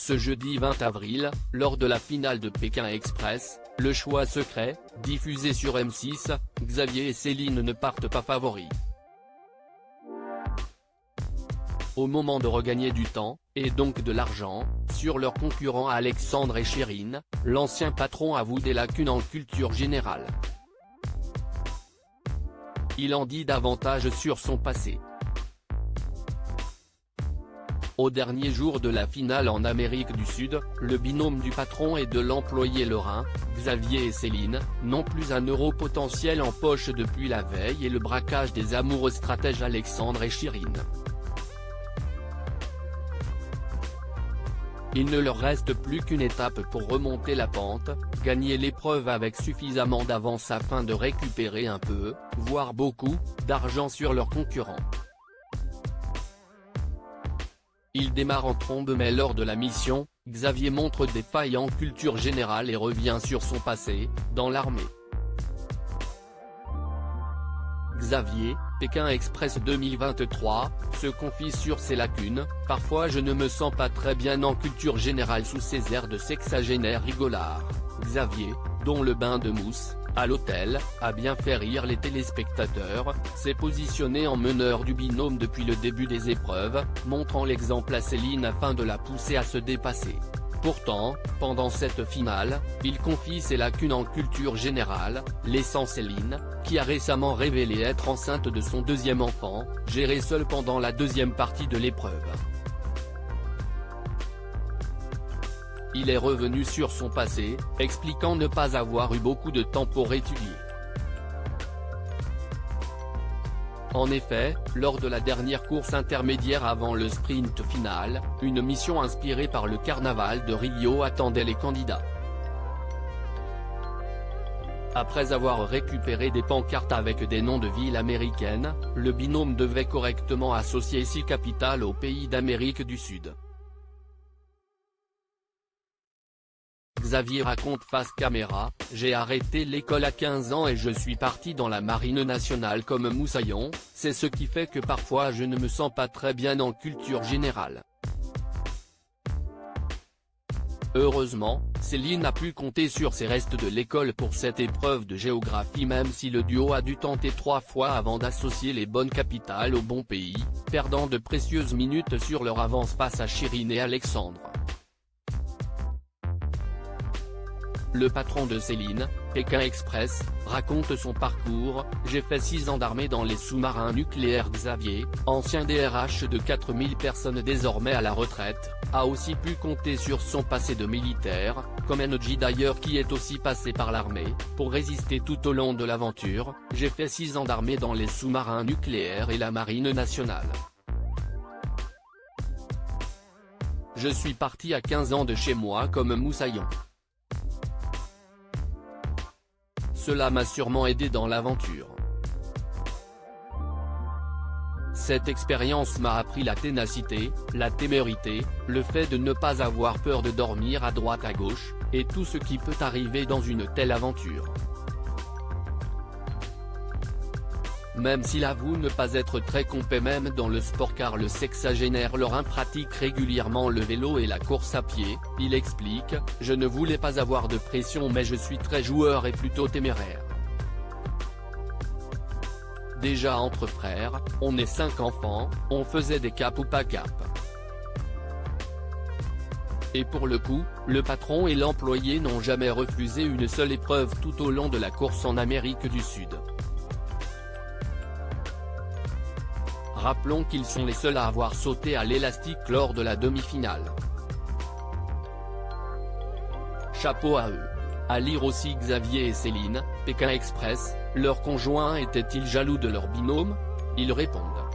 Ce jeudi 20 avril, lors de la finale de Pékin Express, le choix secret, diffusé sur M6, Xavier et Céline ne partent pas favoris. Au moment de regagner du temps, et donc de l'argent, sur leurs concurrents Alexandre et Chérine, l'ancien patron avoue des lacunes en culture générale. Il en dit davantage sur son passé. Au dernier jour de la finale en Amérique du Sud, le binôme du patron et de l'employé lorrain, Xavier et Céline, n'ont plus un euro potentiel en poche depuis la veille et le braquage des amoureux stratèges Alexandre et Chérine. Il ne leur reste plus qu'une étape pour remonter la pente, gagner l'épreuve avec suffisamment d'avance afin de récupérer un peu, voire beaucoup, d'argent sur leurs concurrents. Il démarre en trombe mais lors de la mission, Xavier montre des failles en culture générale et revient sur son passé, dans l'armée. Xavier, Pékin Express 2023, se confie sur ses lacunes. « Parfois je ne me sens pas très bien en culture générale sous ses airs de sexagénaire rigolard. » Xavier, dont le bain de mousse, à l'hôtel, a bien fait rire les téléspectateurs, s'est positionné en meneur du binôme depuis le début des épreuves, montrant l'exemple à Céline afin de la pousser à se dépasser. Pourtant, pendant cette finale, il confie ses lacunes en culture générale, laissant Céline, qui a récemment révélé être enceinte de son deuxième enfant, gérer seule pendant la deuxième partie de l'épreuve. Il est revenu sur son passé, expliquant ne pas avoir eu beaucoup de temps pour étudier. En effet, lors de la dernière course intermédiaire avant le sprint final, une mission inspirée par le carnaval de Rio attendait les candidats. Après avoir récupéré des pancartes avec des noms de villes américaines, le binôme devait correctement associer 6 capitales aux pays d'Amérique du Sud. Xavier raconte face caméra, « J'ai arrêté l'école à 15 ans et je suis parti dans la marine nationale comme moussaillon, c'est ce qui fait que parfois je ne me sens pas très bien en culture générale. » Heureusement, Céline a pu compter sur ses restes de l'école pour cette épreuve de géographie même si le duo a dû tenter 3 fois avant d'associer les bonnes capitales au bon pays, perdant de précieuses minutes sur leur avance face à Chérine et Alexandre. Le patron de Céline, Pékin Express, raconte son parcours. « J'ai fait 6 ans d'armée dans les sous-marins nucléaires. » Xavier, ancien DRH de 4000 personnes désormais à la retraite, a aussi pu compter sur son passé de militaire, comme Enodji d'ailleurs qui est aussi passé par l'armée, pour résister tout au long de l'aventure. « J'ai fait 6 ans d'armée dans les sous-marins nucléaires et la marine nationale. Je suis parti à 15 ans de chez moi comme moussaillon. Cela m'a sûrement aidé dans l'aventure. Cette expérience m'a appris la ténacité, la témérité, le fait de ne pas avoir peur de dormir à droite à gauche, et tout ce qui peut arriver dans une telle aventure. Même s'il avoue ne pas être très complet même dans le sport car le sexagénaire lorrain pratique régulièrement le vélo et la course à pied, il explique « Je ne voulais pas avoir de pression mais je suis très joueur et plutôt téméraire. Déjà entre frères, on est 5 enfants, on faisait des capes ou pas capes. Et pour le coup, le patron et l'employé n'ont jamais refusé une seule épreuve tout au long de la course en Amérique du Sud. Rappelons qu'ils sont les seuls à avoir sauté à l'élastique lors de la demi-finale. Chapeau à eux. » À lire aussi Xavier et Céline, Pékin Express, leur conjoint était-il jaloux de leur binôme? Ils répondent.